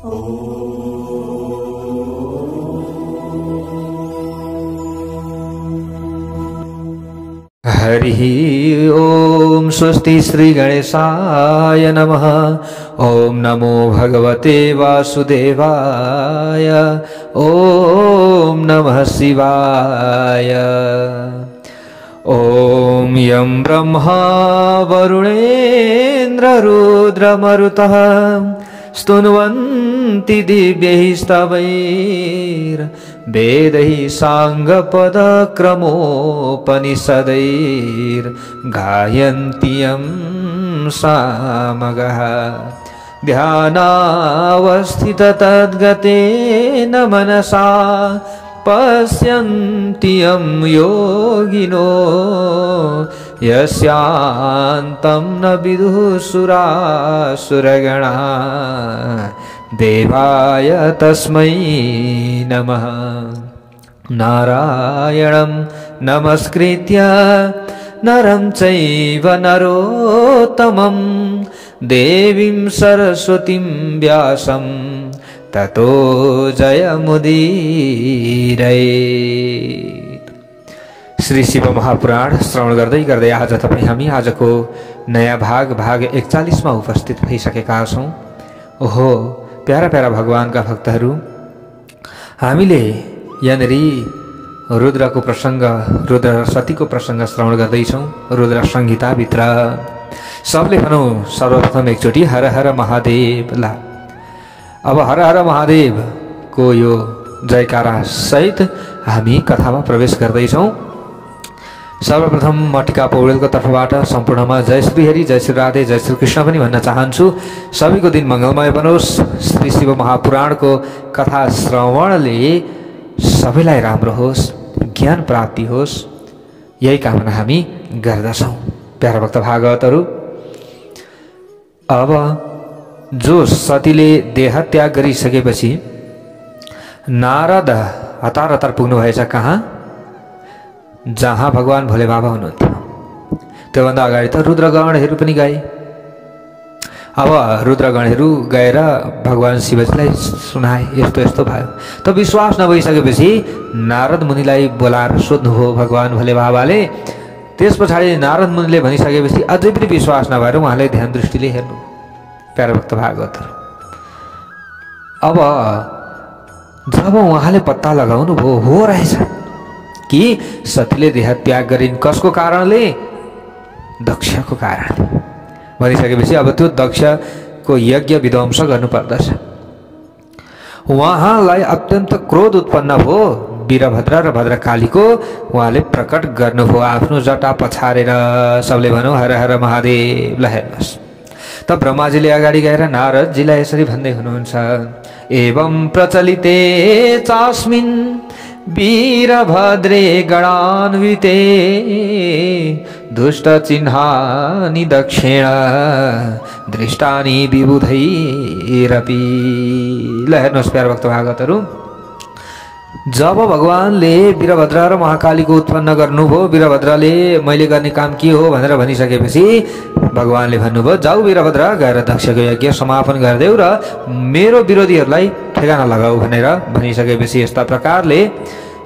हरि ओम स्वस्ति श्री गणेशाय नमः। ओम नमो भगवते वासुदेवाय। ओम नमः शिवाय। ओम यं ब्रह्मा वरुणेन्द्र रुद्रमरुतः स्तुन्वन्ति दिव्यैः स्तवैर्वेदैः साङ्गपदक्रमोपनिषदैर्गायन्ति यं सामगाः। ध्यानावस्थिततद्गतेन मनसा पश्यन्ति यं योगिनो यस्यान्तं न विदुः सुरासुरगणा। देवाय तस्मै नमः। नारायणं नमस्कृत्य नरं चैव नरोत्तमं देवीं सरस्वतीं व्यासं ततो जयमुदीरयेत्। श्री शिव महापुराण श्रवण गर्दै गर्दै आज तपाईँ हामी आजको नयाँ भाग 41 मा उपस्थित भइसकेका छौँ। ओहो प्यारा प्यारा भगवानका भक्तहरू, हामीले यहाँनिर रुद्रको प्रसङ्ग, रुद्र र सतीको प्रसङ्ग श्रवण गर्दैछौँ। रुद्र संहिताभित्र सबले भनौँ सर्वप्रथम एकचोटि हर हर महादेव। ला अब हर हर महादेव को यो जयकारा सहित हामी कथामा प्रवेश गर्दैछौँ। सर्वप्रथम म टिका पौडेलको तर्फबाट सम्पूर्णमा जय श्री हरि, जय श्री राधे, जय श्री कृष्ण पनि भन्न चाहन्छु। सबैको दिन मङ्गलमय बनोस्। श्री शिव महापुराणको कथा श्रवणले सबैलाई राम्रो होस्, ज्ञान प्राप्ति होस्, यही कामना हामी गर्दछौँ। प्यारा भक्त भागवतहरू, अब जो सतीले देह त्याग गरिसकेपछि नारद हतार हतार पुग्नु भएछ कहाँ? जहाँ भगवान भोले बाबा हुनुहुन्थ्यो। त्योभन्दा अगाडि त रुद्रगणहरू पनि गए। अब रुद्रगणहरू गएर भगवान शिवजीलाई सुनाए यस्तो यस्तो भयो। त विश्वास नभइसकेपछि नारद मुनिलाई बोलाएर सोध्नुभयो भगवान भोले बाबाले। त्यस पछाडि नारद मुनिले भनिसकेपछि अझै पनि विश्वास नभएर उहाँले ध्यान दृष्टिले हेर्नु। प्यारा भक्त भागवतहरू, अब जब उहाँले पत्ता लगाउनु भयो हो रहेछ कि सतीले देह त्याग गरिन्। कसको कारणले? दक्षको कारणले। भनिसकेपछि अब त्यो दक्षको यज्ञ विध्वंस गर्नुपर्दछ। उहाँलाई अत्यन्त क्रोध उत्पन्न भयो। वीरभद्र र भद्रकालीको उहाँले प्रकट गर्नुभयो आफ्नो जटा पछारेर। सबले भनौँ हर हर महादेव। ल हेर्नुहोस् त ब्रह्माजीले अगाडि गएर नारदजीलाई यसरी भन्दै हुनुहुन्छ, एवं प्रचलिते चास्मिन् वीरभद्रे गणान्विते दुष्ट चिह्नानि दक्षेण दृष्टानि विबुधैरपि। ल हेर्नुहोस् प्यारा भक्त भागवतहरू, जब भगवानले वीरभद्र र महाकालीको उत्पन्न गर्नुभयो, वीरभद्रले मैले गर्ने काम के हो भनेर भनिसकेपछि भगवानले भन्नुभयो जाऊ वीरभद्र गएर दक्षको यज्ञ समापन गरिदेऊ र मेरो विरोधीहरूलाई ठेगाना लगाऊ भनेर भनिसकेपछि यस्ता प्रकारले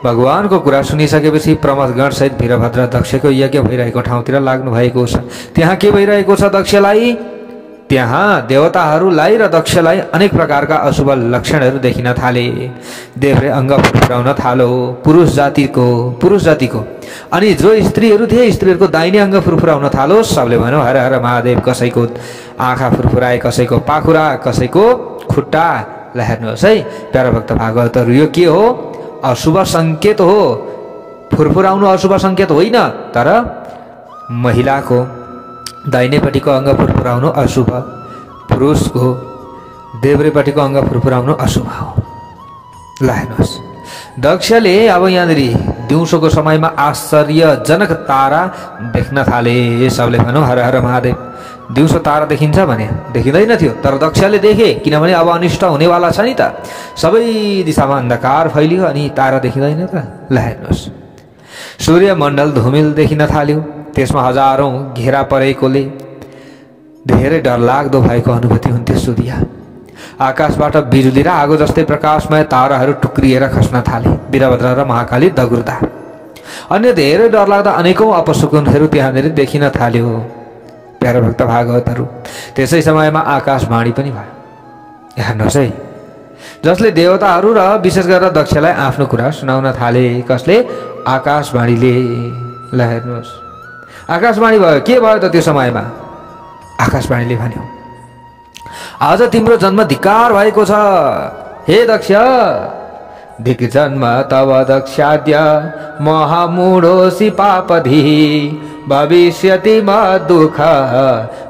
भगवानको कुरा सुनिसकेपछि प्रमथगण सहित वीरभद्र दक्षको यज्ञ भइरहेको ठाउँतिर लाग्नु भएको छ। त्यहाँ के भइरहेको छ? दक्षलाई त्यहाँ देवताहरूलाई र दक्षलाई अनेक प्रकारका अशुभ लक्षणहरू देखिन थाले। देवले अङ्ग फुर्फुराउन थालो पुरुष जातिको अनि जो स्त्रीहरू थिए स्त्रीहरूको दाहिने अङ्ग फुर्फुराउन थालो। सबले भन्यो हर हर महादेव। कसैको आँखा फुर्फुराए, कसैको पाखुरा, कसैको खुट्टा। ल हेर्नुहोस् है प्यारा भक्त भागवतहरू, यो के हो? अशुभ सङ्केत हो। फुर्फुराउनु अशुभ सङ्केत होइन, तर महिलाको दाहिनेपट्टिको अङ्ग फुर्फुराउनु अशुभ, पुरुषको देब्रेपट्टिको अङ्ग फुर्फुराउनु अशुभ हो। ल हेर्नुहोस् दक्षले अब यहाँनिर दिउँसोको समयमा आश्चर्यजनक तारा देख्न थाले। सबले भनौँ हर हर महादेव। दिउँसो तारा देखिन्छ भने देखिँदैन थियो, तर दक्षले देखे किनभने अब अनिष्ट हुनेवाला छ नि त। सबै दिशामा अन्धकार फैलियो अनि तारा देखिँदैन त। ल हेर्नुहोस् सूर्यमण्डल धुमिल देखिन थाल्यो। त्यसमा हजारौं घेरा परेकोले धेरै डरलाग्दो भएको अनुभूति हुन्थ्यो सूर्य। आकाशबाट बिजुली र आगो जस्तै प्रकाशमय ताराहरू टुक्रिएर खस्न थाले। वीरभद्र र महाकाली दगुर्दा अन्य धेरै डरलाग्दा अनेकौं अपशकुनहरू त्यहाँनिर देखिन थाल्यो। प्यारा भक्त भागवतहरू, त्यसै समयमा आकाशवाणी पनि भयो। हेर्नुहोस् है, जसले देवताहरू र विशेष गरेर दक्षलाई आफ्नो कुरा सुनाउन थाले। कसले? आकाशवाणीले। ल हेर्नुहोस्, आकाशवाणी भयो। के भयो त त्यो समयमा? आकाशवाणीले भन्यो, आज तिम्रो जन्म धिक्कार भएको छ हे दक्ष। दिग्जन्म तव दक्षाद्य महामूढोऽसि पापधी भविष्यति दुःख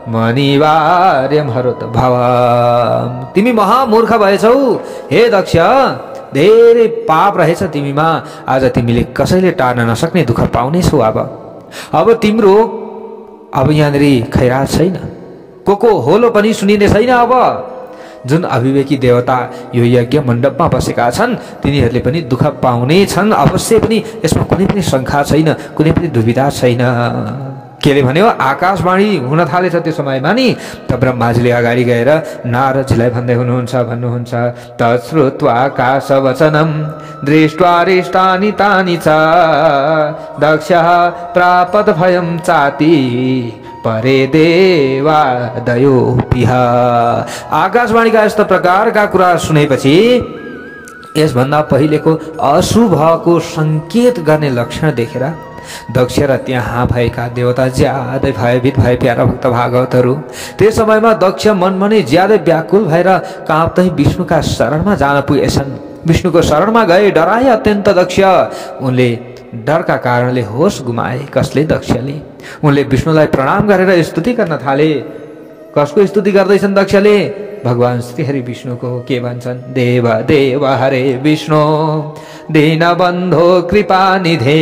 मनिवार्यं हरोद्भव। तिमी महामूर्ख भएछौ हे दक्ष, धेरै पाप रहेछ तिमीमा। आज तिमीले कसैले टार्न नसक्ने दुःख पाउनेछौ। अब तिम्रो यहाँनिर खैरात छैन, को होलो पनि सुनिने छैन। अब जुन अभिवेकी देवता यो यज्ञ मण्डपमा बसेका छन् तिनीहरूले पनि दुःख पाउने छन्। अवश्य पनि यसमा कुनै पनि शङ्का छैन, कुनै पनि दुविधा छैन। केले भन्यो? आकाशवाणी हुन थालेछ त्यो समयमा नि। त ब्रह्माजीले अगाडि गएर नारदजीलाई भन्दै भन्नुहुन्छ तत्श्रुत्वा आकाशवचनं दृष्ट्वा रिष्टानि तानि च दक्षः प्रापत भयं चाति परे देवादयोपिह। आकाशवाणीका यस्ता प्रकारका कुरा सुनेपछि यसभन्दा पहिलेको अशुभको सङ्केत गर्ने लक्षण देखेर दक्ष र त्यहाँ भएका देवता ज्यादै भयभीत भए। प्यारा भक्त भागवतहरू, त्यस समयमा दक्ष मनमा नै ज्यादै व्याकुल भएर काँप्दै विष्णुका शरणमा जान पुगेछन्। विष्णुको शरणमा गए, डराए अत्यन्त दक्ष। उनले डरका कारणले होस गुमाए। कसले? दक्षले। उनले विष्णुलाई प्रणाम गरेर स्तुति गर्न थाले। कसको स्तुति गर्दैछन् दक्षले? भगवान श्रीहरि विष्णुको। के भन्छन्? देव देव हरे विष्णु दीनबन्धो कृपानिधे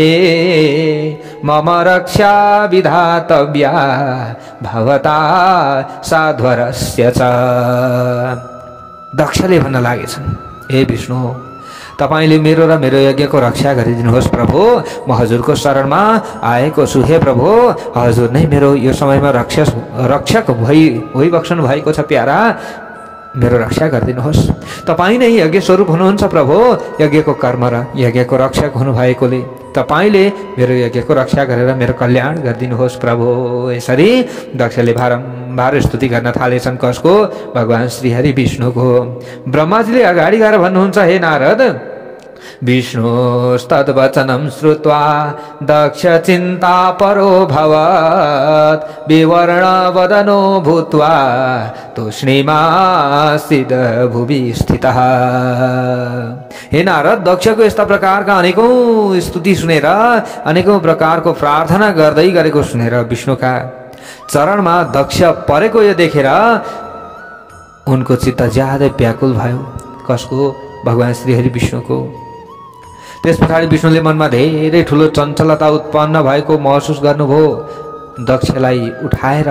मम रक्षा विधातव्या भवता साध्वरस्य च। दक्षले भन्न लागेछन्, हे विष्णु, तपाईले मेरो र मेरो यज्ञको रक्षा गरिदिनुहोस् प्रभु। म हजुरको शरणमा आएको छु हे प्रभु। हजुर नै मेरो यो समयमा रक्षक भइबक्सनु भएको छ। प्यारा, मेरो रक्षा गरिदिनुहोस्। तपाईँ नै यज्ञ स्वरूप हुनुहुन्छ प्रभु। यज्ञको कर्म र यज्ञको रक्षक हुनुभएकोले तपाईले मेरो यज्ञको रक्षा गरेर मेरो कल्याण गरिदिनुहोस् प्रभु। यसरी दक्षले बारम्बार स्तुति गर्न थालेछन्। कसको? भगवान श्रीहरि विष्णुको। ब्रह्माजीले अगाडि गएर भन्नुहुन्छ, हे नारद, विष्णुस्तद्वचनं श्रुत्वा दक्ष चिन्ता परो भवत् विवर्णवदनो भूत्वा तूष्णीमासीद भुवि स्थितः। हे नारद, दक्षको यस्ता प्रकारका अनेकौं स्तुति सुनेर, अनेकौं प्रकारको प्रार्थना गर्दै गरेको सुनेर विष्णुका चरणमा दक्ष परेको यो देखेर उनको चित्त ज्यादै व्याकुल भयो। कसको? भगवान श्रीहरि विष्णुको। त्यस पछाडि विष्णुले मनमा धेरै ठुलो चञ्चलता उत्पन्न भएको महसुस गर्नुभयो। दक्षलाई उठाएर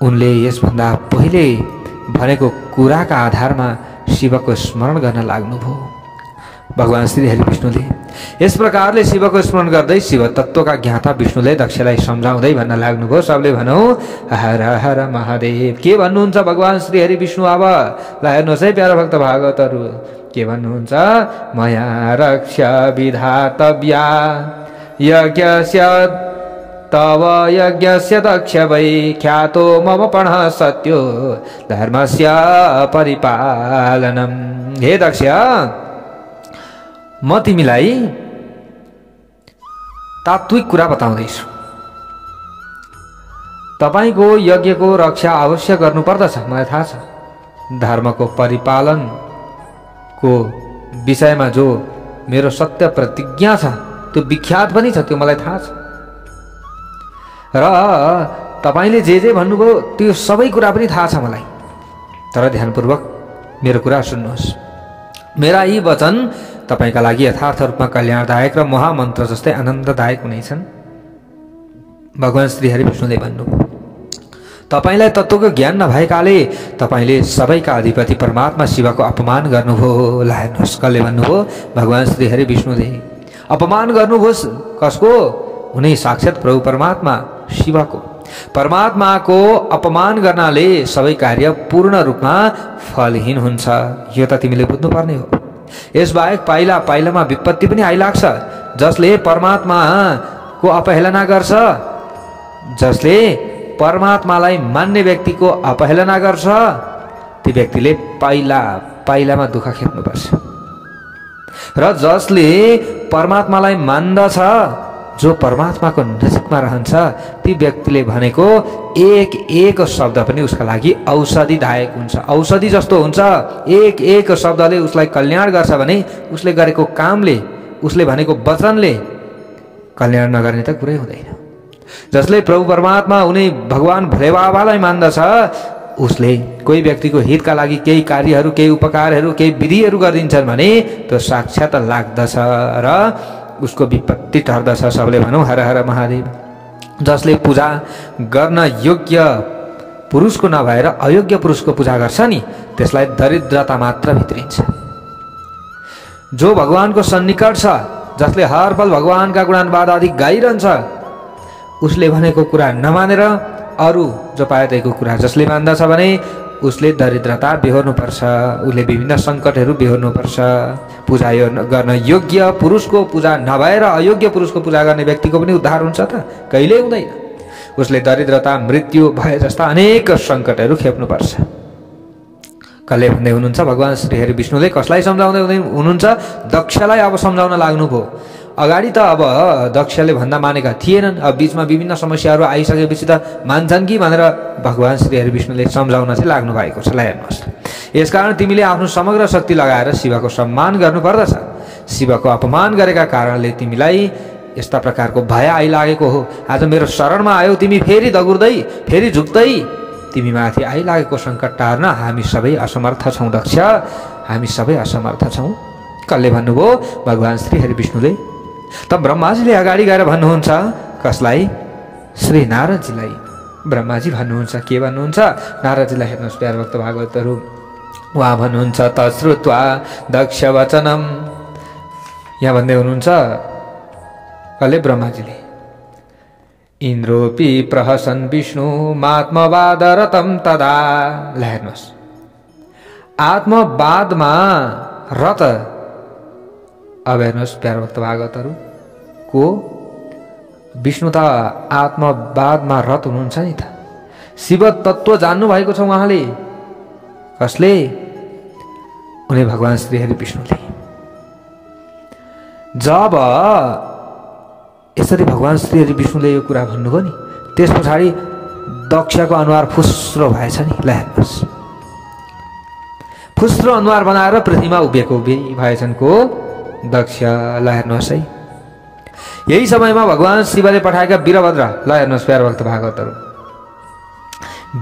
उनले यसभन्दा पहिले भनेको कुराका आधारमा शिवको स्मरण गर्न लाग्नुभयो। भगवान श्रीहरि विष्णुले यस प्रकारले शिवको स्मरण गर्दै शिव तत्त्वका ज्ञाता विष्णुले दक्षलाई सम्झाउँदै भन्न लाग्नुभयो। सबले भनौँ हर हर महादेव। के भन्नुहुन्छ भगवान श्रीहरि विष्णु? अब ल हेर्नुहोस् है प्यारा भक्त भागवतहरू, के भन्नुहुन्छ? मया रक्ष विधातव्या यज्ञस्य तव यज्ञस्य दक्ष वै ख्यातो मम पणः सत्यो धर्मस्य परिपालनम्। हे दक्ष, म तिमीलाई तात्विक कुरा बताउँदैछु। तपाईको यज्ञको रक्षा अवश्य गर्नुपर्दछ, मलाई थाहा छ। धर्मको परिपालनको विषयमा जो मेरो सत्य प्रतिज्ञा छ त्यो विख्यात पनि छ, त्यो मलाई थाहा छ। र तपाईले जे भन्नुभयो त्यो सबै कुरा पनि थाहा छ मलाई। तर ध्यानपूर्वक मेरो कुरा सुन्नुहोस्। मेरा यी वचन तपाईका लागि यथार्थ रूपमा कल्याणदायक र महामन्त्र जस्तै आनन्ददायक हुनेछन्। भगवान श्रीहरि विष्णुले भन्नुभयो, तपाईलाई तत्त्वको ज्ञान नभएकाले तपाईले सबैका अधिपति परमात्मा शिवको अपमान गर्नुभयो। ल हेर्नुहोस्, कसले भन्नुभयो? भगवान श्रीहरि विष्णुले अपमान गर्नुभयो। कसको? उनी साक्षात् प्रभु परमात्मा शिवको। परमात्माको अपमान गर्नाले सबै कार्य पूर्ण रूपमा फलहीन हुन्छ। यो त तिमीले बुझ्नुपर्ने हो। यसबाहेक पाइला पाइलामा विपत्ति पनि आइलाग्छ। जसले परमात्माको अपहेलना गर्छ, जसले परमात्मालाई मान्ने व्यक्तिको अपहेलना गर्छ, ती व्यक्तिले पाइला पाइलामा दुःख खेप्नुपर्छ। र जसले परमात्मालाई मान्दछ, जो परमात्माको नजिकमा रहन्छ, ती व्यक्तिले भनेको एक एक शब्द पनि उसका लागि औषधिदायक हुन्छ, औषधि जस्तो हुन्छ। एक एक शब्दले उसलाई कल्याण गर्छ भने उसले गरेको कामले, उसले भनेको वचनले कल्याण नगर्ने त कुरै हुँदैन। जसले प्रभु परमात्मा उनी भगवान भोले बाबालाई मान्दछ, उसले कोही व्यक्तिको हितका लागि केही कार्यहरू, केही उपकारहरू, केही विधिहरू गरिदिन्छन् भने त्यो साक्षात लाग्दछ र उसको विपत्ति टर्दछ। सबले भनौँ हर हर महादेव। जसले पूजा गर्न योग्य पुरुषको नभएर अयोग्य पुरुषको पूजा गर्छ नि, त्यसलाई दरिद्रता मात्र भित्रिन्छ। जो भगवानको सन्निकट छ, जसले हर पल भगवानका गुणानुवाद आदि गाइरहन्छ, उसले भनेको कुरा नमानेर अरू जो पाए त्यहीको कुरा जसले मान्दछ भने उसले दरिद्रता बेहोर्नुपर्छ, उसले विभिन्न सङ्कटहरू बेहोर्नुपर्छ। पूजा गर्न योग्य पुरुषको पूजा नभएर अयोग्य पुरुषको पूजा गर्ने व्यक्तिको पनि उद्धार हुन्छ त? कहिल्यै हुँदैन। उसले दरिद्रता, मृत्यु, भय जस्ता अनेक सङ्कटहरू खेप्नुपर्छ। कसले भन्दै हुनुहुन्छ? भगवान श्री हरि विष्णुले कसलाई सम्झाउँदै हुनुहुन्छ? दक्षलाई अब सम्झाउन लाग्नुभयो। अगाडि त अब दक्षले भन्दा मानेका थिएनन्, अब बीचमा विभिन्न समस्याहरू आइसकेपछि त मान्छन् कि भनेर भगवान श्री हरि विष्णुले सम्झाउन चाहिँ लाग्नु भएको छ। ल हेर्नुहोस्, यसकारण तिमीले आफ्नो समग्र शक्ति लगाएर शिवको सम्मान गर्नुपर्दछ। शिवको अपमान गरेका कारणले तिमीलाई यस्ता प्रकारको भय आइलागेको हो। आज मेरो शरणमा आयो तिमी, फेरि दगुर्दै, फेरि झुक्दै तिमी माथि आइलागेको सङ्कट टार्न हामी सबै असमर्थ छौँ दक्ष, हामी सबै असमर्थ छौँ। कसले भन्नुभयो? भगवान श्री हरि विष्णुले। त ब्रह्माजीले अगाडि गएर भन्नुहुन्छ। कसलाई? श्री नारदजीलाई। ब्रह्माजी भन्नुहुन्छ, के भन्नुहुन्छ? नारदजीलाई हेर्नुहोस् प्यार भक्त भागवतहरू, उहाँ भन्नुहुन्छ तश्रुत्वा दक्ष वचनम। यहाँ भन्दै हुनुहुन्छ कसले? ब्रह्माजीले। इन्द्रोपि प्रहसन विष्णु आत्मवादरतम तदा। ल हेर्नुहोस्, आत्मवादमा रत। अब हेर्नुहोस् प्यार भक्त भागवतहरू को विष्णु त आत्मवादमा रत हुनुहुन्छ नि त। शिव तत्त्व जान्नु भएको छ उहाँले। कसले? उनी भगवान श्री हरि विष्णुले। जब यसरी भगवान श्री हरि विष्णुले यो कुरा भन्नुभयो नि, त्यस पछाडि दक्षको अनुहार फुस्रो भएछ नि। ल हेर्नुहोस्, फुस्रो अनुहार बनाएर पृथ्वीमा उभिएको भएछन् को? दक्ष। ल हेर्नुहोस् है, यही समयमा भगवान शिवले पठाएका वीरभद्र। ल हेर्नुहोस् प्यार भक्त भागवतहरू,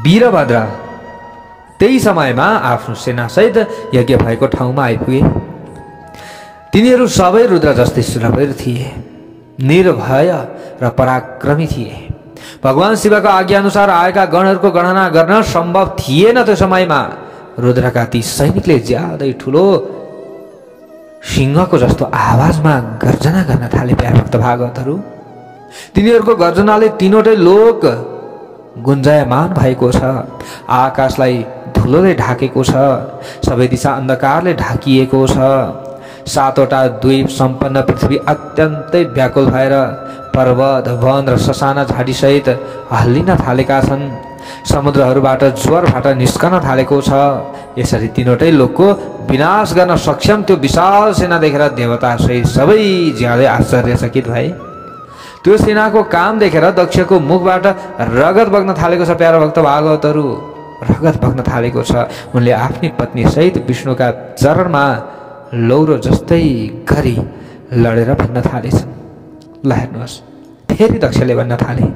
वीरभद्र त्यही समयमा आफ्नो सेनासहित यज्ञ भएको ठाउँमा आइपुगे। तिनीहरू सबै रुद्र जस्तै सुरवीर थिए, निर्भय र पराक्रमी थिए। भगवान शिवको आज्ञाअनुसार आएका गणहरूको गणना गर्न सम्भव थिएन त्यो समयमा। रुद्रका ती सैनिकले ज्यादै ठुलो सिंहको जस्तो आवाजमा गर्जना गर्न थाले। प्यार भक्त भागवतहरू, तिनीहरूको गर्जनाले तीनवटै लोक गुन्जायमान भएको छ। आकाशलाई धुलोले ढाकेको छ, सबै दिशा अन्धकारले ढाकिएको छ। सातवटा द्वीप सम्पन्न पृथ्वी अत्यन्तै व्याकुल भएर पर्वत, वन र ससाना झाडीसहित हल्लिन थालेका छन्। समुद्रहरूबाट ज्वरबाट निस्कन थालेको छ। यसरी तीनवटै लोकको विनाश गर्न सक्षम त्यो विशाल सेना देखेर देवता सहित सबै ज्यादै आश्चर्यचकित भए। त्यो सेनाको काम देखेर दक्षको मुखबाट रगत बग्न थालेको छ। प्यारो भक्त भागवतहरू, रगत बग्न थालेको छ। उनले आफ्नी पत्नी सहित विष्णुका चरणमा लौरो जस्तै गरी लडेर भन्न थालेछन्। ल हेर्नुहोस्, फेरि दक्षले भन्न थाले,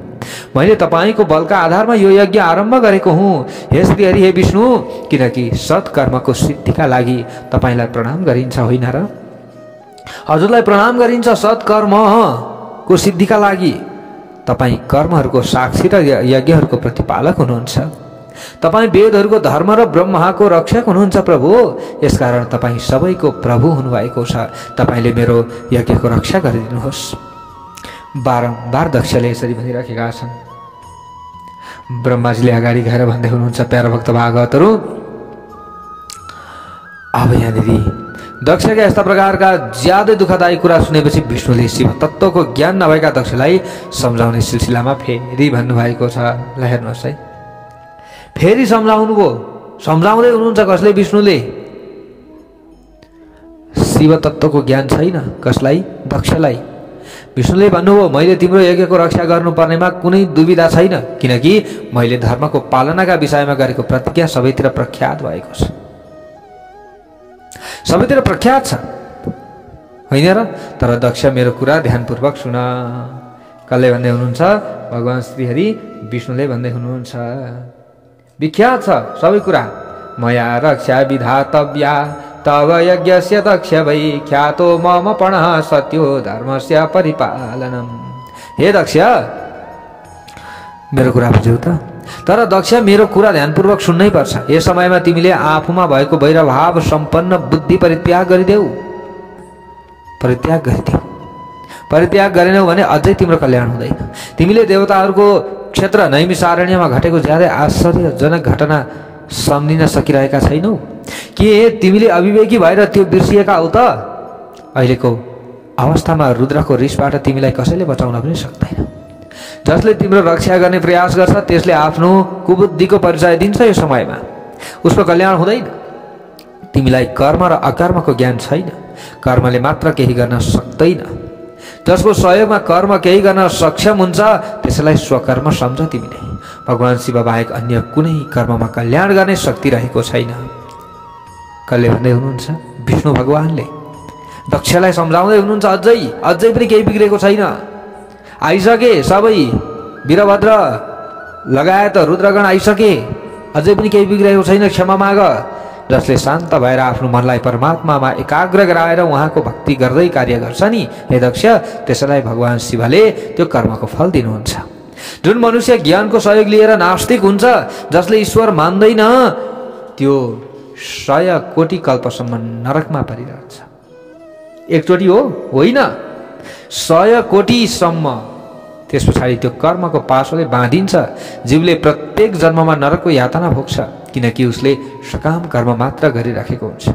मैले तपाईँको बलका आधारमा यो यज्ञ आरम्भ गरेको हुँ हे श्री हरि, हे विष्णु, किनकि सत्कर्मको सिद्धिका लागि तपाईँलाई प्रणाम गरिन्छ होइन र? हजुरलाई प्रणाम गरिन्छ सत्कर्मको सिद्धिका लागि। तपाईँ कर्महरूको साक्षी र यज्ञहरूको प्रतिपालक हुनुहुन्छ। तपाईँ वेदहरूको धर्म र ब्रह्माको रक्षक हुनुहुन्छ प्रभु। यसकारण तपाईँ सबैको प्रभु हुनुभएको छ। तपाईँले मेरो यज्ञको रक्षा गरिदिनुहोस्। बारम्बार दक्षले यसरी भनिराखेका छन्। ब्रह्माजीले अगाडि गएर भन्दै हुनुहुन्छ प्यारा भक्त भागवतहरू, अब यहाँनिर दक्षका यस्ता प्रकारका ज्यादै दुःखदायी कुरा सुनेपछि विष्णुले शिव तत्त्वको ज्ञान नभएका दक्षलाई सम्झाउने सिलसिलामा फेरि भन्नुभएको छ। ल हेर्नुहोस् है, फेरि सम्झाउनुभयो। सम्झाउँदै हुनुहुन्छ कसले? विष्णुले। शिव तत्त्वको ज्ञान छैन कसलाई? दक्षलाई। विष्णुले भन्नुभयो मैले तिम्रो यज्ञको रक्षा गर्नुपर्नेमा कुनै दुविधा छैन, किनकि मैले धर्मको पालनाका विषयमा गरेको प्रतिज्ञा सबैतिर प्रख्यात भएको छ। सबैतिर प्रख्यात छ होइन र? तर दक्ष मेरो कुरा ध्यानपूर्वक सुन। कसले भन्दै हुनुहुन्छ? भगवान श्रीहरि विष्णुले भन्दै हुनुहुन्छ, विख्यात छ सबै कुरा। मया रक्षा विधातव्या तव यज्ञस्य दक्ष वै ख्यातो मम पणः सत्यो धर्मस्य परिपालनम। हे दक्ष मेरो कुरा बुझ्यौ त? तर दक्ष मेरो कुरा ध्यानपूर्वक सुन्नै पर्छ। यस समयमा तिमीले आफूमा भएको वैरभाव सम्पन्न बुद्धि परित्याग गरिदेऊ। परित्याग गरेनौ भने अझै तिम्रो कल्याण हुँदैन। तिमीले देवताहरूको क्षेत्र नैमिषारण्यमा घटेको ज्यादै आश्चर्यजनक घटना सम्झिन सकिरहेका छैनौ? के तिमीले अविवेकी भएर त्यो बिर्सिएका हौ त? अहिलेको अवस्थामा रुद्रको रिसबाट तिमीलाई कसैले बचाउन पनि सक्दैन। जसले तिम्रो रक्षा गर्ने प्रयास गर्छ त्यसले आफ्नो कुबुद्धिको परिचय दिन्छ। यो समयमा उसको कल्याण हुँदैन। तिमीलाई कर्म र अकर्मको ज्ञान छैन। कर्मले मात्र केही गर्न सक्दैन। जसको सहयोगमा कर्म केही गर्न सक्षम हुन्छ त्यसलाई स्वकर्म सम्झ। तिमीले भगवान शिव बाहेक अन्य कुनै कर्ममा कल्याण गर्ने शक्ति रहेको छैन। कसले भन्दै हुनुहुन्छ? विष्णु भगवानले दक्षलाई सम्झाउँदै हुनुहुन्छ, अझै पनि केही बिग्रेको छैन। आइसके सबै वीरभद्र लगायत रुद्रगण आइसके, अझै पनि केही बिग्रेको छैन। क्षमा माग। जसले शान्त भएर आफ्नो मनलाई परमात्मामा एकाग्र गराएर उहाँको भक्ति गर्दै कार्य गर्छ नि हे दक्ष, त्यसलाई भगवान शिवले त्यो कर्मको फल दिनुहुन्छ। जुन मनुष्य ज्ञानको सहयोग लिएर नास्तिक हुन्छ, जसले ईश्वर मान्दैन, त्यो 100 कोटी कल्पसम्म नरकमा परिरहन्छ। एकचोटि हो होइन, 100 कोटीसम्म। त्यस पछाडि त्यो कर्मको पाशोले बाँधिन्छ। जीवले प्रत्येक जन्ममा नरकको यातना भोग्छ, किनकि उसले सकाम कर्म मात्र गरिराखेको हुन्छ।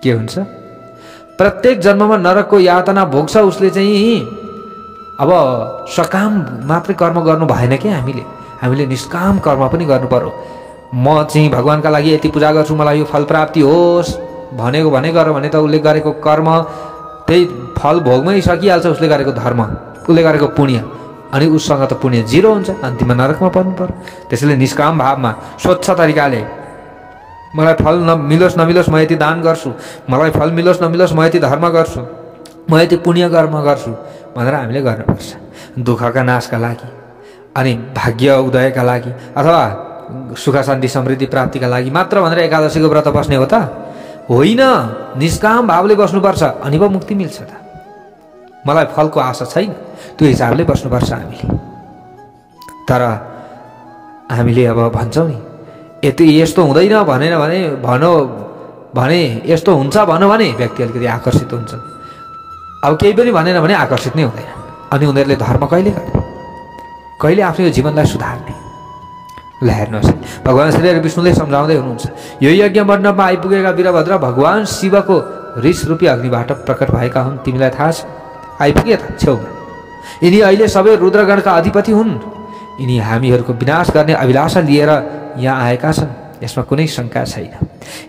के हुन्छ? प्रत्येक जन्ममा नरकको यातना भोग्छ उसले चाहिँ। अब सकाम मात्रै कर्म गर्नु भएन कि हामीले निष्काम कर्म पनि गर्नु पर्यो। म चाहिँ भगवानका लागि यति पूजा गर्छु, मलाई यो फल प्राप्ति होस् भनेको भने गर भने त उसले गरेको कर्म त्यही फल भोगमै सकिहाल्छ। उसले गरेको धर्म, उसले गरेको पुण्य, अनि उससँग त पुण्य 0 हुन्छ। अन्तिममा नरकमा पर्नु पर्यो। त्यसैले निष्काम भावमा स्वच्छ तरिकाले मलाई फल मिलोस् नमिलोस् म यति दान गर्छु, मलाई फल मिलोस् नमिलोस् म यति धर्म गर्छु, म यति पुण्य कर्म गर्छु भनेर हामीले गर्नुपर्छ। दुःखका नाशका लागि, अनि भाग्य उदयका लागि, अथवा सुख शान्ति समृद्धि प्राप्तिका लागि मात्र भनेर एकादशीको व्रत बस्ने हो त? होइन। निष्काम भावले बस्नुपर्छ, अनि पो मुक्ति मिल्छ त। मलाई फलको आशा छैन, त्यो हिसाबले बस्नुपर्छ हामीले। तर हामीले अब भन्छौँ नि, यस्तो हुँदैन भनेन भने यस्तो हुन्छ भन्यो भने व्यक्ति अलिकति आकर्षित हुन्छ। अब केही पनि भनेन भने आकर्षित नै हुँदैन। अनि उनीहरूले धर्म कहिले गर्ने? कहिले आफ्नो यो जीवनलाई सुधार्ने? ल हेर्नुहोस्, भगवान श्री विष्णुले सम्झाउँदै हुनुहुन्छ, यो यज्ञ मण्डपमा आइपुगेका वीरभद्र भगवान शिवको रिस रूपी अग्निबाट प्रकट भएका हुन्। तिमीलाई थाहा छ? आइपुगे त छेउमा। यिनी अहिले सबै रुद्रगणका अधिपति हुन्। यिनी हामीहरूको विनाश गर्ने अभिलाषा लिएर यहाँ आएका छन्, यसमा कुनै शङ्का छैन।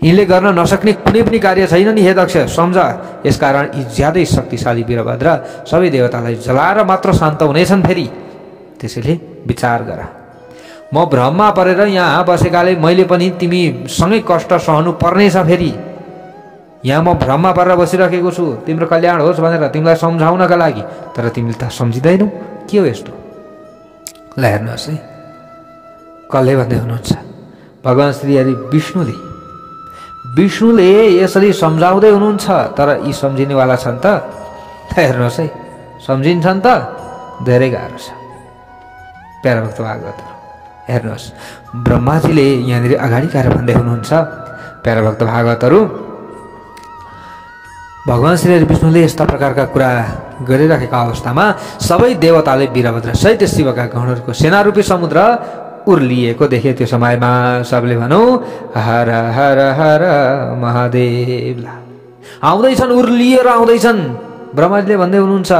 यिनले गर्न नसक्ने कुनै पनि कार्य छैन नि हे दक्ष, सम्झ। यसकारण यी ज्यादै शक्तिशाली वीरभद्र सबै देवतालाई जलाएर मात्र शान्त हुनेछन् फेरि। त्यसैले विचार गर। म भ्रममा परेर यहाँ बसेकाले मैले पनि तिमीसँगै कष्ट सहनु पर्नेछ। फेरि यहाँ म भ्रममा परेर बसिरहेको छु तिम्रो कल्याण होस् भनेर, तिमीलाई सम्झाउनका लागि। तर तिमीले त सम्झिँदैनौ। के हो यस्तो? ल हेर्नुहोस् है, कसले भन्दै हुनुहुन्छ? भगवान श्री हरि विष्णुले यसरी सम्झाउँदै हुनुहुन्छ। तर यी सम्झिनेवाला छन् त? हेर्नुहोस् है, सम्झिन्छन् त? धेरै गाह्रो छ। प्यारा भक्त भागवतहरू हेर्नुहोस्, ब्रह्माजीले यहाँनिर अगाडि गएर भन्दै हुनुहुन्छ, प्यारा भक्त भागवतहरू, भगवान श्री विष्णुले यस्ता प्रकारका कुरा गरिराखेका अवस्थामा सबै देवताले वीरभद्र सहित शिवका गणहरूको सेनारूपी समुद्र उर्लिएको देखे। त्यो समयमा सबले भनौँ हर हर हर महादेव आउँदैछन्, उर्लिएर आउँदैछन्। ब्रह्माजीले भन्दै हुनुहुन्छ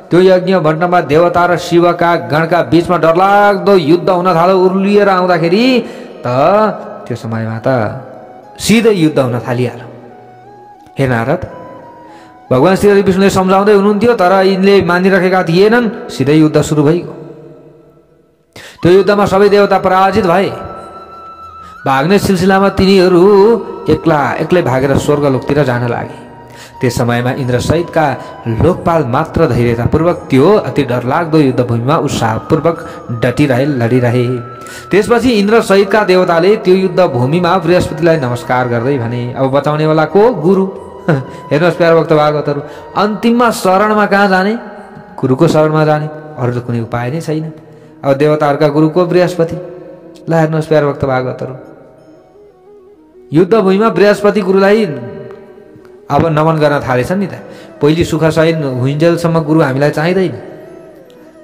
त्यो यज्ञ भण्डमा देवता र शिवका गणका बीचमा डरलाग्दो युद्ध हुन थाल्यो। उर्लिएर आउँदाखेरि त त्यो समयमा त सिधै युद्ध हुन थालिहाल्यो। हे नारद, भगवान श्री विष्णुले सम्झाउँदै हुनुहुन्थ्यो तर यिनले मानिराखेका थिएनन्। सिधै युद्ध सुरु भइगयो। त्यो युद्धमा सबै देवता पराजित भए। भाग्ने सिलसिलामा तिनीहरू एक्लै भागेर स्वर्गलोकतिर जान लागे। त्यस समयमा इन्द्र सहितका लोकपाल मात्र धैर्यतापूर्वक त्यो अति डरलाग्दो युद्धभूमिमा उत्साहपूर्वक डटिरहे, लडिरहे। त्यसपछि इन्द्र सहितका देवताले त्यो युद्धभूमिमा बृहस्पतिलाई नमस्कार गर्दै भने अब बचाउनेवाला को? गुरु। हेर्नुहोस् प्यारो भक्त भागवतहरू, अन्तिममा शरणमा कहाँ जाने? गुरुको शरणमा जाने, अरू त कुनै उपाय नै छैन। अब देवताहरूका गुरुको बृहस्पति। ल हेर्नुहोस् प्यारो भक्त भागवतहरू, युद्धभूमिमा बृहस्पति गुरुलाई अब नमन गर्न थालेछन् नि त। पहिले सुख सहित हुइन्जेलसम्म गुरु हामीलाई चाहिँदैन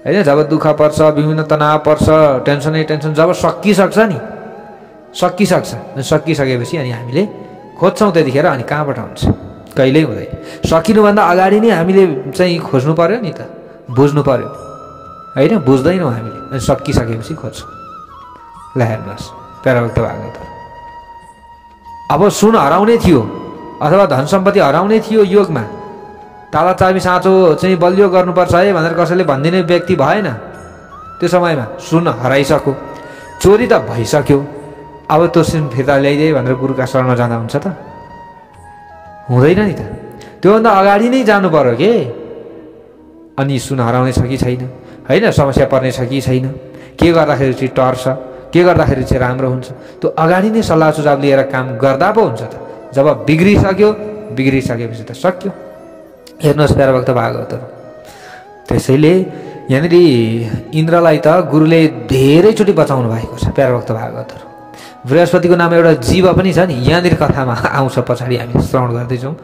होइन। जब दुःख पर्छ, विभिन्न तनाव पर्छ, टेन्सन जब सकिसक्छ नि, सकिसकेपछि अनि हामीले खोज्छौँ त्यतिखेर। अनि कहाँबाट हुन्छ? कहिल्यै हुँदैन। सकिनुभन्दा अगाडि नै हामीले चाहिँ खोज्नु पर्यो नि त, बुझ्नु पर्यो होइन। बुझ्दैनौँ हामीले, अनि सकिसकेपछि खोज्छौँ। ल हेर्नुहोस् प्यारो भक्त भागवत, अब सुन हराउने थियो अथवा धन सम्पत्ति हराउने थियो योगमा, ताला चाबी साँचो चाहिँ बलियो गर्नुपर्छ है भनेर कसैले भनिदिने व्यक्ति भएन। त्यो समयमा सुन हराइसक्यो, चोरी त भइसक्यो। अब त्यो सुन फिर्ता ल्याइदिए भनेर गुरुका शरणमा जाँदा हुन्छ त? हुँदैन नि त। त्योभन्दा अगाडि नै जानु पर्यो के। अनि सुन हराउने छ कि छैन होइन, समस्या पर्ने छ कि छैन, के गर्दाखेरि चाहिँ टर्छ, के गर्दाखेरि चाहिँ राम्रो हुन्छ, त्यो अगाडि नै सल्लाह सुझाव लिएर काम गर्दा पो हुन्छ त। जब बिग्रिसकेपछि त सक्यो। हेर्नुहोस् प्यारो भक्त भागवतहरू, त्यसैले यहाँनिर इन्द्रलाई त गुरुले धेरैचोटि बचाउनु भएको छ। प्यारो भक्त भागवतहरू, बृहस्पतिको नाम एउटा जीव पनि छ नि, यहाँनिर कथामा आउँछ, पछाडि हामी श्रवण गर्दैछौँ।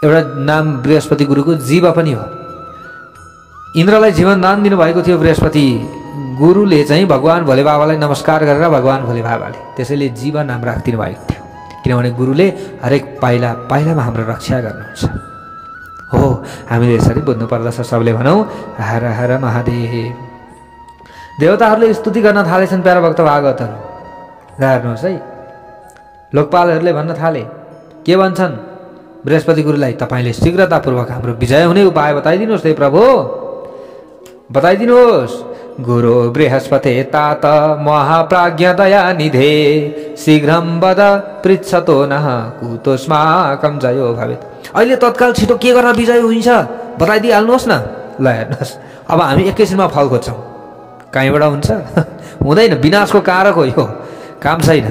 एउटा नाम बृहस्पति गुरुको जीव पनि हो। इन्द्रलाई जीवन दान दिनुभएको थियो बृहस्पति गुरुले चाहिँ भगवान भोले बाबालाई नमस्कार गरेर भगवान भोले बाबाले, त्यसैले जीव नाम राखिदिनु भएको थियो। किनभने गुरुले हरेक पाइलामा हाम्रो रक्षा गर्नुहुन्छ। हो, हामीले यसरी बुझ्नु पर्दछ। सबले भनौँ हर हर महादेव। देवताहरूले स्तुति गर्न थालेछन् प्यारो भक्त भागवतहरू। हेर्नुहोस् है, लोकपालहरूले भन्न थाले, के भन्छन्? बृहस्पति गुरुलाई तपाईँले शीघ्रतापूर्वक हाम्रो विजय हुने उपाय बताइदिनुहोस् है प्रभु, बताइदिनुहोस्। गुरु बृहस्पते तात महाप्राज्ञ दया निधे शीघ्रं वद पृच्छतो नः कुतोस्माकं जयो भवेत्। अहिले तत्काल छिटो के गरेर विजय हुन्छ बताइदिइहाल्नुहोस् न। ल हेर्नुहोस्, अब हामी एकैछिनमा फल खोज्छौँ, कहीँबाट हुन्छ? हुँदैन। विनाशको कारक हो यो, काम छैन।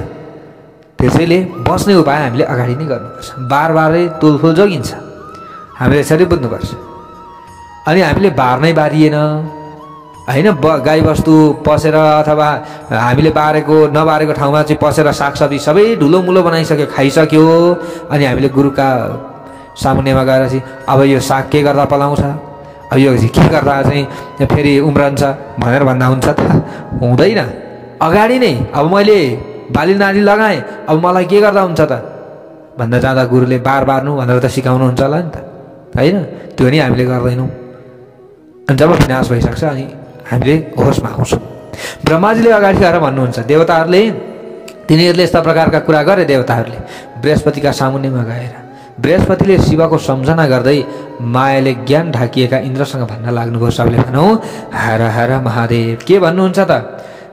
त्यसैले बस्ने उपाय हामीले अगाडि नै गर्नुपर्छ। बारबारै तुलफुल जोगिन्छ, हामीले यसरी बुझ्नुपर्छ। अनि हामीले बार्नै बारिएन होइन, गाईबस्तु पसेर अथवा हामीले नबारेको ठाउँमा चाहिँ पसेर सागसब्जी सबै ढुलोमुलो बनाइसक्यो, खाइसक्यो। अनि हामीले गुरुका सामुन्नेमा गएर चाहिँ अब यो साग के गर्दा पलाउँछ, अब यो के गर्दा चाहिँ फेरि उम्रन्छ भनेर भन्दा हुन्छ त? हुँदैन। अगाडि नै अब मैले बाली नाली लगाएँ, अब मलाई के गर्दा हुन्छ त भन्दा जाँदा गुरुले बार्नु भनेर त सिकाउनुहुन्छ होला नि त होइन? त्यो नि हामीले गर्दैनौँ। अनि जब विनाश भइसक्छ अनि हामीले होसमा आउँछौँ। ब्रह्माजीले अगाडि गएर भन्नुहुन्छ, तिनीहरूले यस्ता प्रकारका कुरा गरे। देवताहरूले बृहस्पतिका सामुन्नेमा गएर बृहस्पतिले शिवको सम्झना गर्दै मायाले ज्ञान ढाकिएका इन्द्रसँग भन्न लाग्नुभयो। सबले भनौँ हर हर महादेव। के भन्नुहुन्छ त?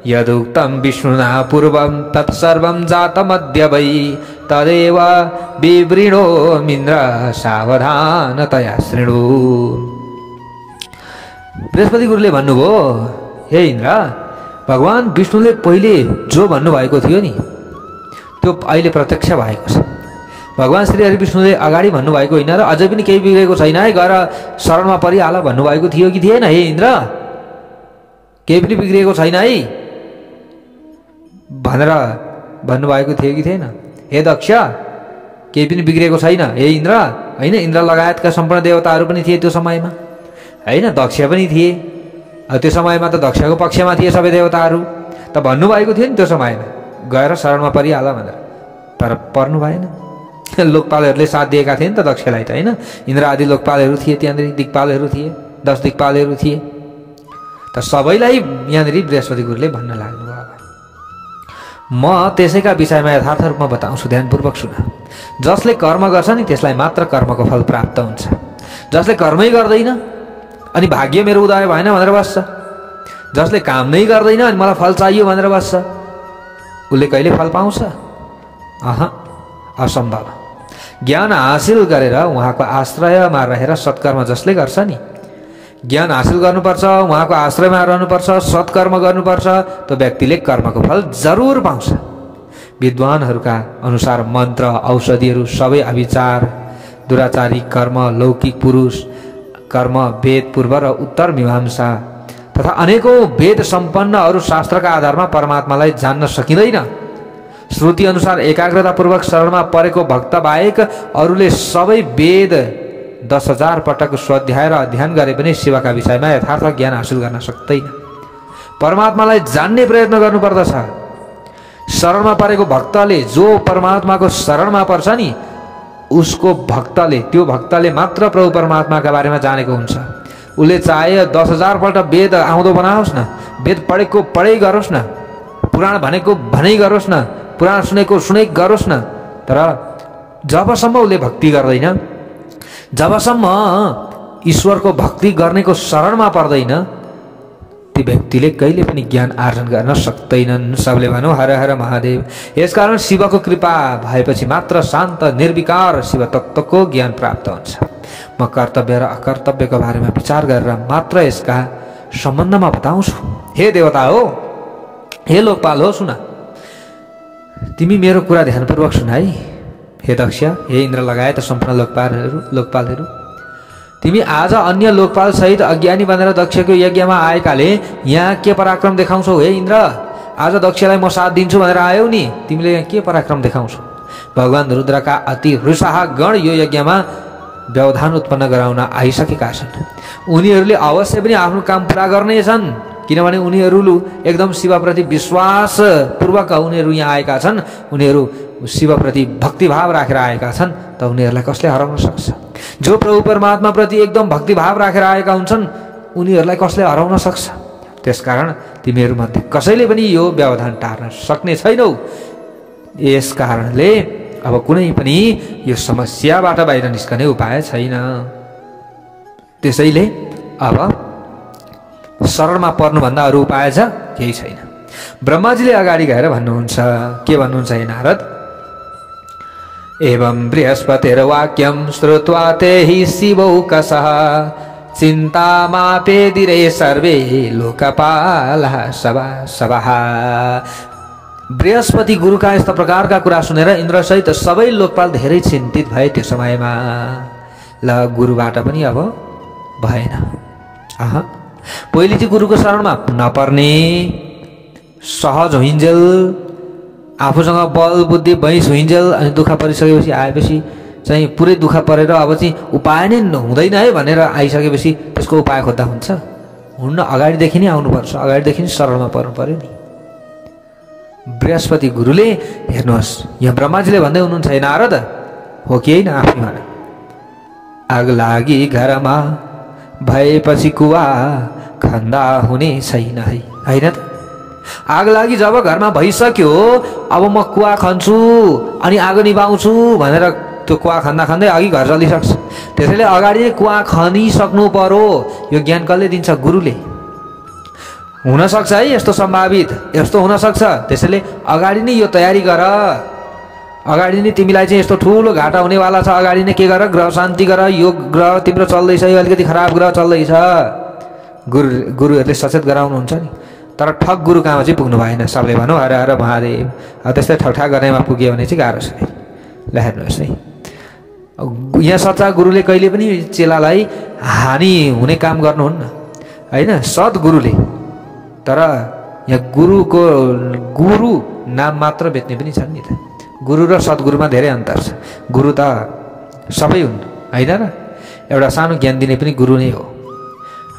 यदुक्तं विष्णुना पूर्वं तत्सर्वं जातमद्य वै तदेव विवृणोमिन्द्र सावधानतया शृणु। बृहस्पति गुरुले भन्नुभयो, हे इन्द्र, भगवान विष्णुले पहिले जो भन्नुभएको थियो नि त्यो अहिले प्रत्यक्ष भएको छ। भगवान श्री हरि विष्णुले अगाडि भन्नुभएको होइन र अझै पनि केही बिग्रेको छैन है, गएर शरणमा परिहाल भन्नुभएको थियो कि थिएन? हे इन्द्र, केही पनि बिग्रिएको छैन है भनेर भन्नुभएको थियो कि थिएन? हे दक्ष, केही पनि बिग्रेको छैन हे इन्द्र होइन। इन्द्र लगायतका सम्पूर्ण देवताहरू पनि थिए त्यो समयमा होइन, दक्ष पनि थिए। त्यो समयमा त दक्षको पक्षमा थिए सबै देवताहरू, त भन्नुभएको थियो नि त्यो समयमा गएर शरणमा परिहाल भनेर, तर पर्नु भएन। लोकपालहरूले साथ दिएका थिए नि त दक्षलाई त होइन। इन्द्र आदि लोकपालहरू थिए, त्यहाँनिर दिक्पालहरू थिए, 10 दिक्पालहरू थिए। त सबैलाई यहाँनिर बृहस्पति गुरुले भन्न लाग्नुभयो म त्यसैका विषयमा यथार्थ रूपमा बताउँछु, ध्यानपूर्वक सुन। जसले कर्म गर्छ नि त्यसलाई मात्र कर्मको फल प्राप्त हुन्छ। जसले कर्मै गर्दैन अनि भाग्य मेरो उदय भएन भनेर बस्छ, जसले काम नै गर्दैन अनि मलाई फल चाहियो भनेर बस्छ, उसले कहिले फल पाउँछ? असम्भव। ज्ञान हासिल गरेर उहाँको आश्रयमा रहेर सत्कर्म जसले गर्छ नि, ज्ञान हासिल गर्नुपर्छ, उहाँको आश्रयमा रहनुपर्छ, सत्कर्म गर्नुपर्छ, त्यो व्यक्तिले कर्मको फल जरुर पाउँछ। विद्वानहरूका अनुसार मन्त्र औषधिहरू सबै अविचार दुराचारी कर्म, लौकिक पुरुष कर्म, वेद पूर्व र उत्तर मीमांसा तथा अनेकौं वेद सम्पन्न अरू शास्त्रका आधारमा परमात्मालाई जान्न सकिँदैन। श्रुति अनुसार एकाग्रतापूर्वक शरणमा परेको भक्त बाहेक अरूले सबै वेद 10,000 पटक स्वाध्याय र अध्ययन गरे पनि शिवका विषयमा यथार्थ ज्ञान हासिल गर्न सक्दैन। परमात्मालाई जान्ने प्रयत्न गर्नुपर्दछ। शरणमा परेको भक्तले, जो परमात्माको शरणमा पर्छ नि, उसको भक्तले, त्यो भक्तले मात्र प्रभु परमात्माका बारेमा जानेको हुन्छ। उसले चाहे 10,000 पल्ट वेद आउँदो बनाओस् न, वेद पढेको पढै गरोस् न, पुराण भनेको भनै गरोस् न, पुराण सुनेको सुनै गरोस् न, तर जबसम्म उसले भक्ति गर्दैन, जबसम्म ईश्वरको भक्ति गर्नेको शरणमा पर्दैन, ती व्यक्तिले कहिले पनि ज्ञान आर्जन गर्न सक्दैनन्। सबले भनौँ हर हर महादेव। यसकारण शिवको कृपा भएपछि मात्र शान्त निर्विकार शिव तत्त्वको ज्ञान प्राप्त हुन्छ। म कर्तव्य र अकर्तव्यको बारेमा विचार गरेर मात्र यसका सम्बन्धमा बताउँछु। हे देवता हो, हे लोकपाल हो, सुन। तिमी मेरो कुरा ध्यानपूर्वक सुन है। हे दक्ष, हे इन्द्र लगायत सम्पूर्ण लोकपालहरू, तिमी आज अन्य लोकपाल सहित अज्ञानी बनेर दक्षको यज्ञमा आएकाले यहाँ के पराक्रम देखाउँछौ? हे इन्द्र, आज दक्षलाई म साथ दिन्छु भनेर आयौ नि, तिमीले यहाँ के पराक्रम देखाउँछौ? भगवान रुद्रका अति हृषाह गण यो यज्ञमा व्यवधान उत्पन्न गराउन आइसकेका छन्। उनीहरूले अवश्य पनि आफ्नो काम पुरा गर्नेछन्, किनभने उनीहरू एकदम शिवप्रति विश्वास पूर्वक उनीहरू यहाँ आएका छन्। उनीहरू शिवप्रति भक्तिभाव राखेर आएका छन्, त उनीहरूलाई कसले हराउन सक्छ? जो प्रभु परमात्मा प्रति एकदम भक्तिभाव राखेर आएका हुन्छन्, उनीहरूलाई कसले हराउन सक्छ? त्यसकारण तिमीहरूमध्ये कसैले पनि यो व्यवधान टार्न सक्ने छैनौ। यस कारणले अब कुनै पनि यो समस्याबाट बाहिर निस्कने उपाय छैन। त्यसैले अब शरणमा पर्नुभन्दा अरू उपाय छ केही छैन। ब्रह्माजीले अगाडि गएर भन्नुहुन्छ, के भन्नुहुन्छ हे नारद? एवं बृहस्पतिर्वाक्यं श्रुत्वा ते हि शिवौकसः चिन्तामापेदिरे सर्वे लोकपालः सभाः। बृहस्पति गुरुका यस्ता प्रकारका कुरा सुनेर इन्द्रसहित सबै लोकपाल धेरै चिन्तित भए त्यो समयमा। ल गुरुबाट पनि अब भएन। पहिले चाहिँ गुरुको शरणमा नपर्ने, सहज होइन्जेल, आफूसँग बल बुद्धि भैँस होइन्जेल, अनि दुःख परिसकेपछि आएपछि चाहिँ पुरै दुःख परेर अब चाहिँ उपाय नै हुँदैन है भनेर आइसकेपछि त्यसको उपाय खोज्दा हुन्छ? हुन्न। अगाडिदेखि नै आउनुपर्छ, अगाडिदेखि नै शरणमा पर्नु पर्यो नि। बृहस्पति गुरुले हेर्नुहोस्, यहाँ ब्रह्माजीले भन्दै हुनुहुन्छ, हे नारद, हो कि होइन आफै भन। आग लागि घरमा भएपछि कुवा खन्दा हुने छैन है, होइन त? आग लागि जब घरमा भइसक्यो, अब म कुवा खन्छु अनि आगो निभाउँछु भनेर त्यो कुवा खन्दा खन्दै अघि घर चलिसक्छ। त्यसैले अगाडि नै कुवा खनिसक्नु पर्यो। यो ज्ञान कसले दिन्छ? गुरुले। हुनसक्छ है यस्तो सम्भावित, यस्तो हुनसक्छ। त्यसैले अगाडि नै यो तयारी गर। अगाडि नै तिमीलाई चाहिँ यस्तो ठुलो घाटा हुनेवाला छ, अगाडि नै के गर? ग्रह शान्ति गर। यो ग्रह तिम्रो चल्दैछ, यो अलिकति खराब ग्रह चल्दैछ। गुरुहरूले सचेत गराउनुहुन्छ नि, तर ठग गुरु कहाँ चाहिँ पुग्नु भएन। सबले भनौँ हर हर महादेव। अब त्यस्तै ठगठाग गर्नेमा पुग्यो भने चाहिँ गाह्रो छ। ल हेर्नुहोस् है, यहाँ सच्चा गुरुले कहिले पनि चेलालाई हानि हुने काम गर्नुहुन्न, होइन? सद्गुरुले। तर यहाँ गुरुको गुरु नाम मात्र बेच्ने पनि छन् नि त। गुरु र सद्गुरुमा धेरै अन्तर छ। गुरु त सबै हुन् होइन र, एउटा सानो ज्ञान दिने पनि गुरु नै हो।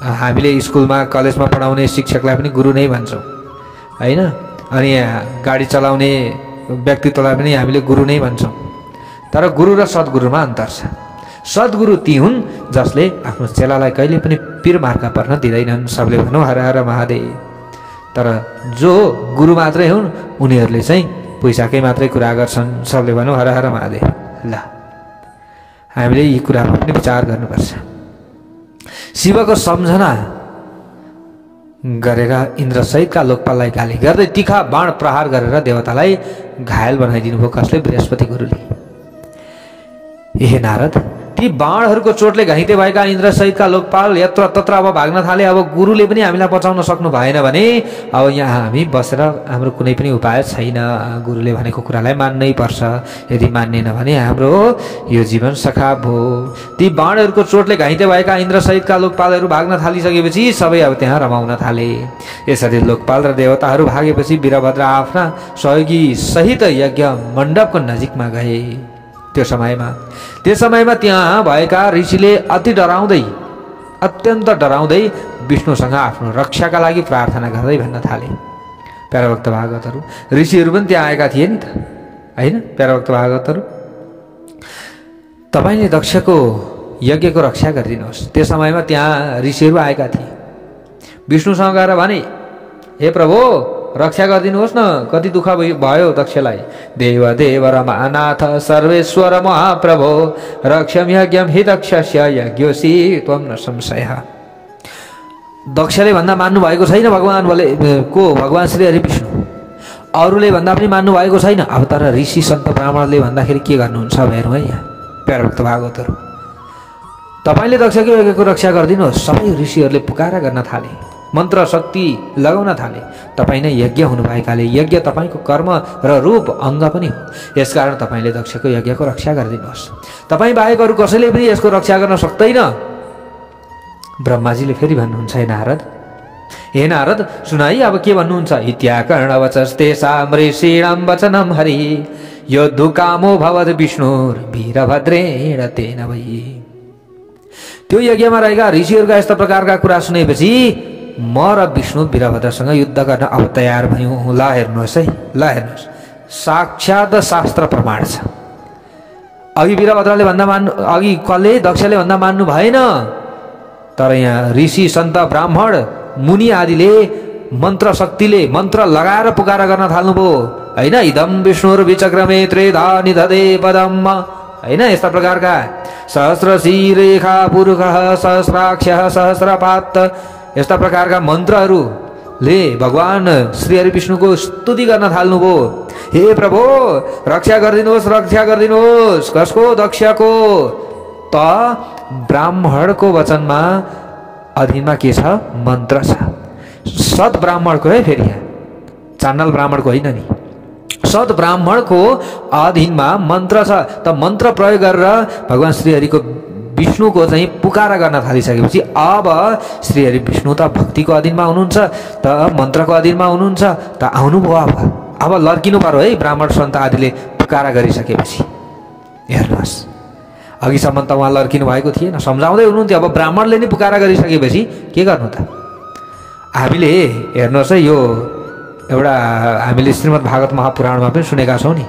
हामीले स्कुलमा कलेजमा पढाउने शिक्षकलाई पनि गुरु नै भन्छौँ होइन, अनि गाडी चलाउने व्यक्तित्वलाई पनि हामीले गुरु नै भन्छौँ। तर गुरु र सद्गुरुमा अन्तर छ। सद्गुरु ती हुन् जसले आफ्नो चेलालाई कहिले पनि पिर मार्का पर्न दिँदैनन्। सबले भनौँ हर हर महादेव। तर जो गुरु मात्रै हुन् उनीहरूले चाहिँ पैसाकै मात्रै कुरा गर्छन्। सबले भनौँ हर हर महादेव। ल हामीले यी कुरामा पनि विचार गर्नुपर्छ। शिवको सम्झना गरेर इन्द्रसहितका लोकपाललाई गाली गर्दै तिखा बाण प्रहार गरेर देवतालाई घायल बनाइदिनु भयो। कसले? बृहस्पति गुरुले। हे नारद, ती बाणहरूको चोटले घाइते भएका इन्द्रसहितका लोकपाल यत्र तत्र अब भाग्न थाले। अब गुरुले पनि हामीलाई बचाउन सक्नु भएन भने अब यहाँ हामी बसेर हाम्रो कुनै पनि उपाय छैन। गुरुले भनेको कुरालाई मान्नै पर्छ। यदि मान्नेन भने हाम्रो यो जीवन सखाप हो। ती बाणहरूको चोटले घाइते भएका इन्द्रसहितका लोकपालहरू भाग्न थालिसकेपछि सबै अब त्यहाँ रमाउन थाले। यसरी लोकपाल र देवताहरू भागेपछि वीरभद्र आफ्ना सहयोगी सहित यज्ञ मण्डपको नजिकमा गए। त्यो समयमा त्यहाँ भएका ऋषिले अत्यन्त डराउँदै विष्णुसँग आफ्नो रक्षाका लागि प्रार्थना गर्दै भन्न थाले। प्याराभक्त भागवतहरू, ऋषिहरू पनि त्यहाँ आएका थिए नि त होइन। प्याराभक्त भागवतहरू, तपाईँले दक्षको यज्ञको रक्षा गरिदिनुहोस्। त्यो समयमा त्यहाँ ऋषिहरू आएका थिए। विष्णुसँग गएर भने, हे प्रभु रक्षा गरिदिनुहोस् न, कति दुःख भयो दक्षलाई। देवदेव रमानाथ सर्वेश्वर महाप्रभो रक्षम यज्ञम हि दक्षस्य यज्ञोसी त्वं न संशयः। दक्षले भन्दा मान्नु भएको छैन भगवान श्री हरि विष्णु। अरूले भन्दा पनि मान्नु भएको छैन। अब तर ऋषि सन्त ब्राह्मणले भन्दाखेरि के गर्नुहुन्छ हेरौँ है। यहाँ प्याराभक्त भागवतहरू, तपाईँले दक्षको यज्ञको रक्षा गरिदिनुहोस्। सबै ऋषिहरूले पुकारा गर्न थाले, मन्त्र शक्ति लगाउन थाले। तपाईँ नै यज्ञ हुनुभएकाले यज्ञ तपाईँको कर्म र रूप अङ्ग पनि हो। यसकारण तपाईँले दक्षको यज्ञको रक्षा गरिदिनुहोस्। तपाईँ बाहेक अरू कसैले पनि यसको रक्षा गर्न सक्दैन। ब्रह्माजीले फेरि भन्नुहुन्छ, हे नारद सुनाई अब के भन्नुहुन्छ। इत्याकर्णवचस्तेषां ऋषीणां वचनं हरि योद्धुकामो भवद् विष्णुर्वीरभद्रेण तेन वै। त्यो यज्ञमा रहेका ऋषिहरूका यस्ता प्रकारका कुरा सुनेपछि म र विष्णु वीरभद्रसँग युद्ध गर्न अब तयार भयौँ। ल हेर्नुहोस् है, ल हेर्नुहोस्, साक्षात शास्त्र प्रमाण छ। अघि वीरभद्रले भन्दा अघि कसले दक्षले भन्दा मान्नु भएन। तर यहाँ ऋषि सन्त ब्राह्मण मुनि आदिले मन्त्र शक्तिले मन्त्र लगाएर पुकारा गर्न थाल्नुभयो होइन। इदम विष्णुर्विचक्रमे त्रेधा निधदे पदम होइन। यस्ता प्रकारका सहस्रशिरेखा पुरुषः सहस्राक्षः सहस्रपात यस्ता प्रकारका मन्त्रहरूले भगवान श्री हरि विष्णुको स्तुति गर्न थाल्नुभयो। हे प्रभु रक्षा गरिदिनुहोस्, रक्षा गरिदिनुहोस्। कसको? दक्षको। त ब्राह्मणको वचनमा अधीनमा के छ? मन्त्र छ। सत ब्राह्मणको है, फेरि यहाँ चाण्डाल ब्राह्मणको होइन नि, सत ब्राह्मणको अधीनमा मन्त्र छ। त मन्त्र प्रयोग गरेर भगवान श्री हरिको विष्णुको चाहिँ पुकारा गर्न थालिसकेपछि अब श्री हरि विष्णु त भक्तिको अधीनमा हुनुहुन्छ, त मन्त्रको अधीनमा हुनुहुन्छ, त आउनुभयो। अब लर्किनु पर्यो है। ब्राह्मण सन्त आदिले पुकारा गरिसकेपछि हेर्नुहोस्, अघिसम्म त उहाँ लर्किनु भएको थिएन, सम्झाउँदै हुनुहुन्थ्यो। अब ब्राह्मणले नै पुकारा गरिसकेपछि के गर्नु त। हामीले हेर्नुहोस् है, यो एउटा हामीले श्रीमद् भागवत महापुराणमा पनि सुनेका छौँ नि।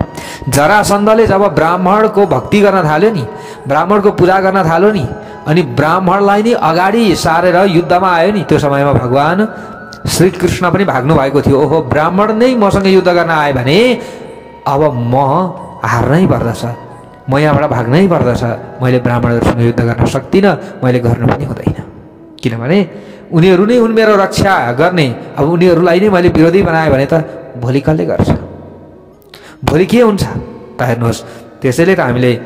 जरासन्धले जब ब्राह्मणको भक्ति गर्न थाल्यो नि, ब्राह्मणको पूजा गर्न थाल्यो नि, अनि ब्राह्मणलाई नै अगाडि सारेर युद्धमा आयो नि, त्यो समयमा भगवान श्रीकृष्ण पनि भाग्नु भएको थियो। ओहो, ब्राह्मण नै मसँग युद्ध गर्न आयो भने अब म हार्नै पर्दछ, म यहाँबाट भाग्नै पर्दछ। मैले ब्राह्मणहरूसँग युद्ध गर्न सक्दिनँ, मैले गर्नु पनि हुँदैन। किनभने उनीहरू नै हुन् मेरो रक्षा गर्ने। अब उनीहरूलाई नै मैले विरोधी बनाएँ भने त भोलि कसले गर्छ? भोलि के हुन्छ त हेर्नुहोस्। त्यसैले त हामीलाई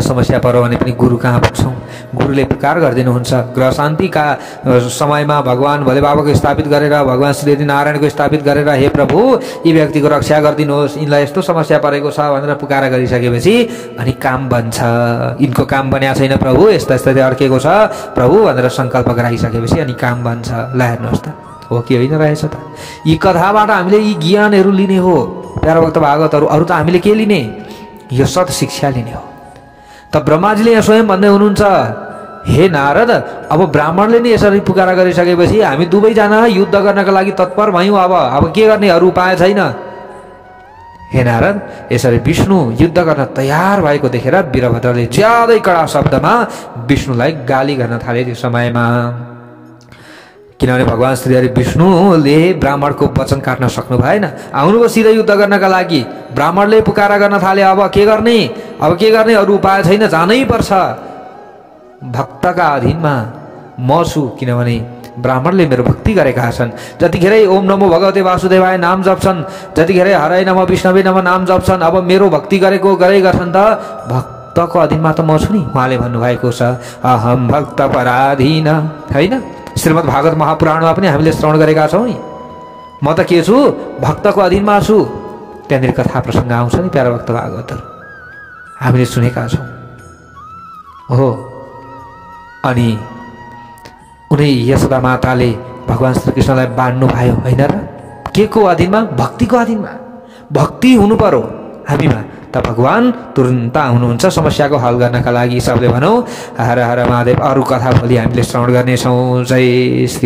समस्या पर्यो भने पनि गुरु कहाँ पुग्छौँ? गुरुले पुकार गरिदिनुहुन्छ। ग्रह शान्तिका समयमा भगवान भोले बाबाको स्थापित गरेर, भगवान श्री नारायणको स्थापित गरेर, हे प्रभु यी व्यक्तिको रक्षा गरिदिनुहोस्, यिनलाई यस्तो समस्या परेको छ भनेर पुकारा गरिसकेपछि अनि काम बन्छ। यिनको काम बन्या छैन प्रभु, यस्ता अड्केको छ प्रभु भनेर सङ्कल्प गराइसकेपछि अनि काम बन्छ। ल हेर्नुहोस् त, हो कि होइन रहेछ त। यी कथाबाट हामीले यी ज्ञानहरू लिने हो। प्यारा भक्त भागवतहरू, अरू त हामीले के लिने? यो सत शिक्षा लिने हो। त ब्रह्माजीले यहाँ स्वयं भन्दै हुनुहुन्छ, हे नारद, अब ब्राह्मणले नै यसरी पुकारा गरिसकेपछि हामी दुवैजना युद्ध गर्नका लागि तत्पर भयौँ। अब के गर्ने? अरू उपाय छैन। हे नारद, यसरी विष्णु युद्ध गर्न तयार भएको देखेर वीरभद्रले ज्यादै कडा शब्दमा विष्णुलाई गाली गर्न थाले त्यो समयमा। किनभने भगवान श्रीहरि विष्णुले ब्राह्मणको वचन काट्न सक्नु भएन। आउनुभयो सिधै युद्ध गर्नका लागि। ब्राह्मणले पुकारा गर्न थाले, अब के गर्ने? अब के गर्ने? अरू उपाय छैन, जानै पर्छ। भक्तका अधीनमा म छु, किनभने ब्राह्मणले मेरो भक्ति गरेका छन्। जतिखेरै ओम नमो भगवते वासुदेवाय नाम जप्छन्, जतिखेरै हराय नमः विष्णवे नमः नाम जप्छन्, अब मेरो भक्ति गरेको गर्छन् त भक्तको अधीनमा त म छु नि। उहाँले भन्नुभएको छ अहम भक्त पराधीन, होइन? श्रीमद् भागवत महापुराणमा पनि हामीले श्रवण गरेका छौँ नि। म त के छु? भक्तको अधीनमा छु। त्यहाँनिर कथा प्रसङ्ग आउँछ नि प्यारा भक्त भागवतहरू, हामीले सुनेका छौँ हो। अनि उनी यशोदा माताले भगवान श्रीकृष्णलाई बाँड्नु भयो, होइन र? के को अधीनमा? भक्तिको अधीनमा। भक्ति हुनु पर्यो हामीमा, त भगवान तुरुन्त आउनुहुन्छ समस्याको हल गर्नका लागि। सबले भनौँ हर हर महादेव। अरू कथा भोलि हामीले श्रवण गर्नेछौँ। जय श्री